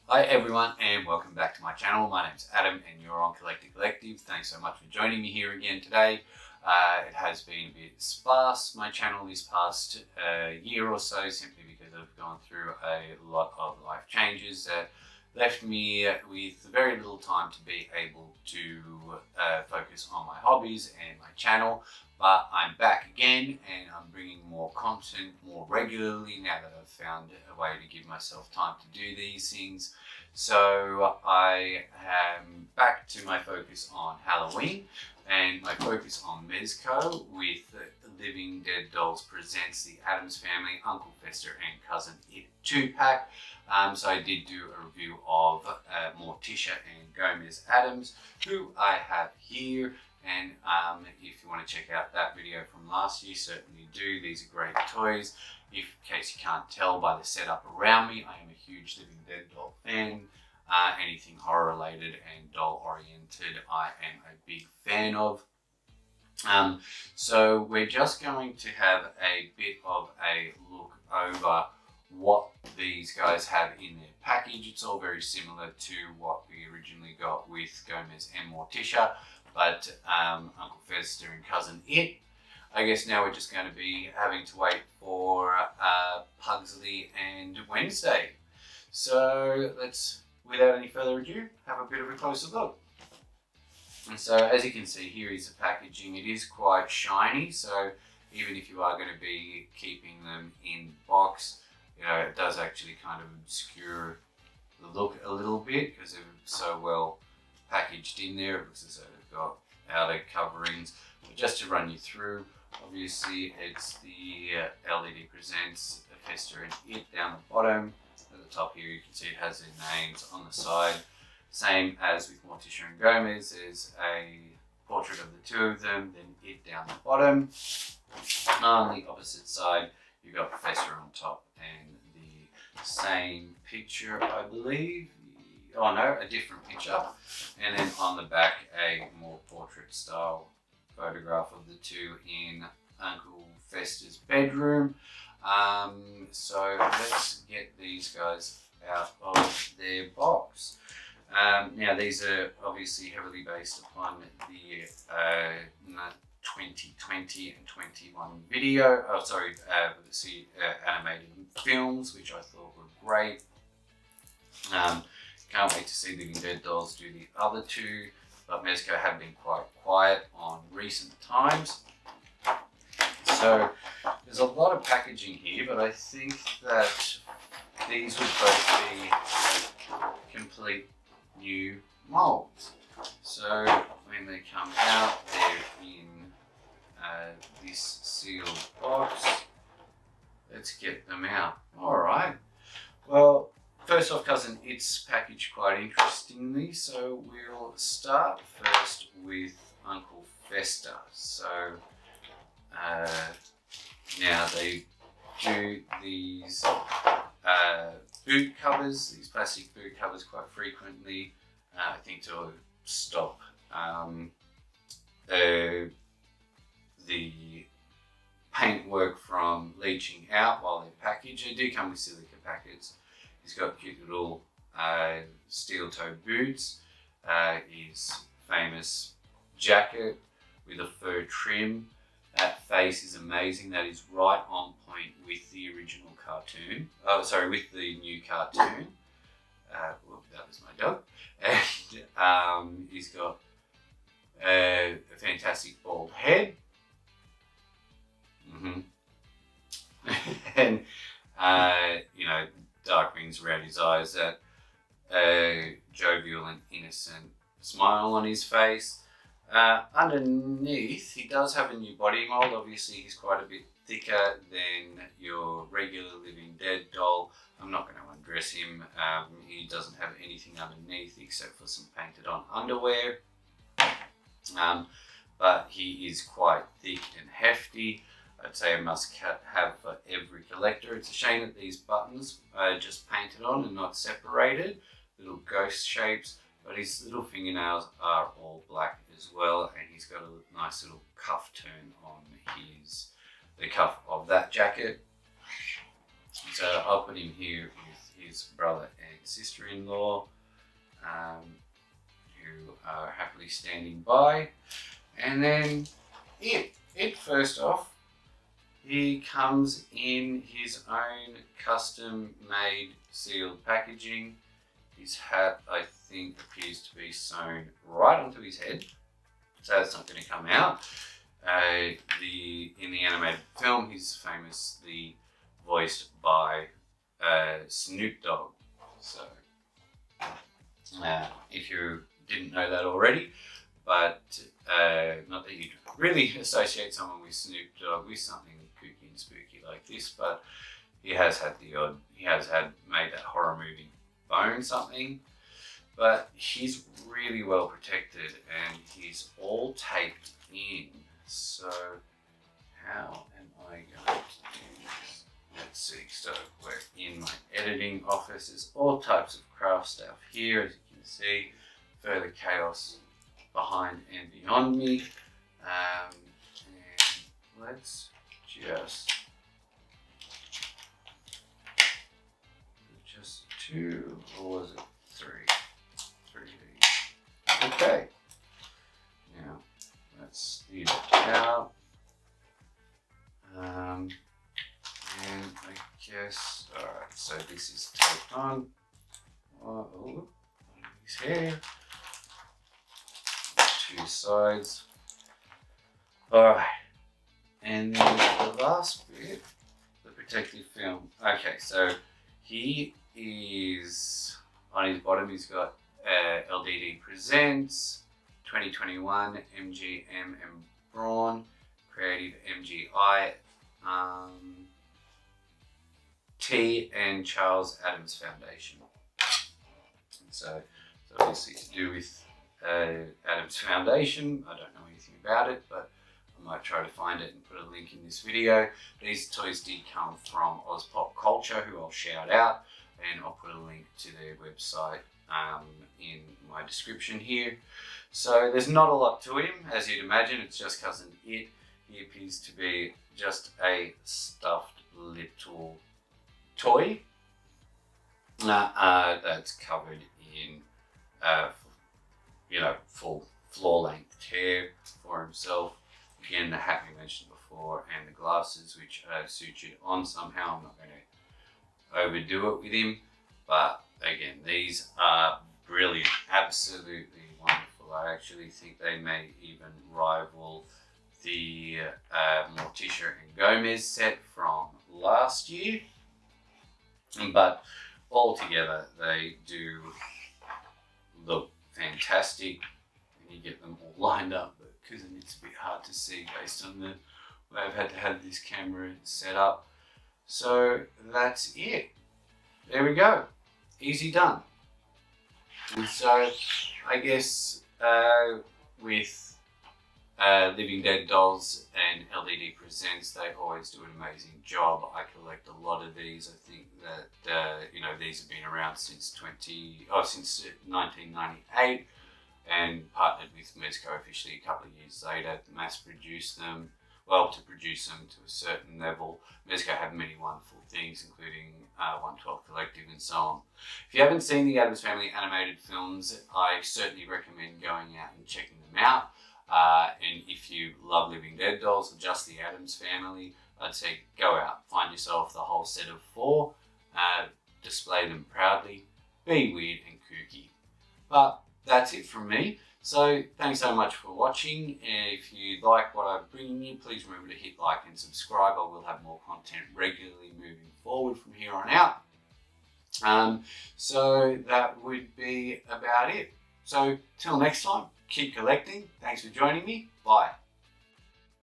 Hi everyone and welcome back to my channel. My name's Adam and you're on Collective. Thanks so much for joining me here again today. It has been a bit sparse, my channel, this past year or so, simply because I've gone through a lot of life changes that left me with very little time to be able to focus on my hobbies and my channel. But I'm back again and I'm bringing more content more regularly now that I've found a way to give myself time to do these things. So I am back to my focus on Halloween and my focus on Mezco with Living Dead Dolls presents the Addams Family, Uncle Fester and Cousin It 2-pack. So I did do a review of Morticia and Gomez Addams, who I have here. And if you want to check out that video from last year, certainly do. These are great toys. In case you can't tell by the setup around me, I am a huge Living Dead doll fan. Anything horror related and doll oriented, I am a big fan of. So we're just going to have a bit of a look over what these guys have in their package. It's all very similar to what we originally got with Gomez and Morticia, but Uncle Fester and Cousin It. I guess now we're just going to be having to wait for Pugsley and Wednesday. So let's, without any further ado, have a bit of a closer look. And so as you can see, here is the packaging. It is quite shiny, so even if you are going to be keeping them in box, you know, it does actually kind of obscure the look a little bit because they're so well packaged in there. It looks as though they've got outer coverings. But just to run you through, obviously it's the LED presents Fester and It down the bottom. At the top here you can see it has their names on the side. Same as with Morticia and Gomez, there's a portrait of the two of them, then It down the bottom. On the opposite side you've got Fester on top and the same picture, I believe. Oh no, a different picture. And then on the back, a more portrait style photograph of the two in Uncle Fester's bedroom. So let's get these guys out of their box. Now these are obviously heavily based upon the 2020 and 21 video, animated films, which I thought were great. Can't wait to see Living Dead Dolls do the other two, but Mezco have been quite quiet on recent times. So there's a lot of packaging here, but I think that these would both be complete new molds. So when they come out, they're in this sealed box. Let's get them out. All right. Well, first off, Cousin It's packaged quite interestingly, so we'll start first with Uncle Fester. So now they do these boot covers, these plastic boot covers quite frequently, I think to stop the paintwork from leaching out while they're packaged. They do come with silica packets. He's got cute little steel-toed boots, his famous jacket with a fur trim. That face is amazing. That is right on point with the original cartoon. Oh, sorry, with the new cartoon. Well, that was my dog. And he's got a fantastic bald head. And, you know, dark rings around his eyes, that jovial and innocent smile on his face. Underneath, he does have a new body mold. Obviously, he's quite a bit thicker than your regular Living Dead doll. I'm not going to undress him. He doesn't have anything underneath except for some painted on underwear. But he is quite thick and hefty. I'd say a must have for every collector. It's a shame that these buttons are just painted on and not separated, little ghost shapes, but his little fingernails are all black as well, and he's got a nice little cuff turn on the cuff of that jacket. So I'll put him here with his brother and sister-in-law, who are happily standing by. And then it first off, he comes in his own custom-made sealed packaging. His hat, I think, appears to be sewn right onto his head, so it's not going to come out. In the animated film, he's famously voiced by Snoop Dogg. So, if you didn't know that already, but not that you'd really associate someone with Snoop Dogg with something kooky and spooky like this, but he has had made that horror movie Bone something, but he's really well protected and he's all taped in. So how am I going to do this? Let's see. So we're in my editing office. There's all types of craft stuff here, as you can see. Further chaos behind and beyond me. And let's just two, or was it three? 3D. Okay. Now let's leave it out. And I guess, all right. So this is taped on. Oh, his hair. Two sides. All right. And then the last bit, the protective film. Okay, so he is, on his bottom he's got LDD Presents, 2021, MGM and Braun, Creative MGI, T and Charles Addams Foundation. So it's obviously to do with Addams Foundation. I don't know anything about it, but I might try to find it and put a link in this video. These toys did come from Ozpop Culture, who I'll shout out, and I'll put a link to their website in my description here. So there's not a lot to him, as you'd imagine. It's just Cousin It. He appears to be just a stuffed little toy that's covered in full floor-length hair for himself. Again, the hat we mentioned before, and the glasses, which are sutured on somehow. I'm not going to overdo it with him, but again, these are brilliant, absolutely wonderful. I actually think they may even rival the Morticia and Gomez set from last year, but altogether they do look fantastic. You get them all lined up, but because it's a bit hard to see based on the way I've had to have this camera set up. So that's it. There we go. Easy done. And so I guess with Living Dead Dolls and LDD Presents, they always do an amazing job. I collect a lot of these. I think that these have been around since 1998. And partnered with Mezco officially a couple of years later to mass produce them, to produce them to a certain level. Mezco have many wonderful things, including 112 Collective and so on. If you haven't seen the Addams Family animated films, I certainly recommend going out and checking them out. And if you love Living Dead Dolls or just the Addams Family, I'd say go out, find yourself the whole set of 4, display them proudly, be weird and kooky. But that's it from me. So thanks so much for watching. If you like what I'm bringing you, please remember to hit like and subscribe. I will have more content regularly moving forward from here on out. So that would be about it. So till next time, keep collecting. Thanks for joining me. Bye.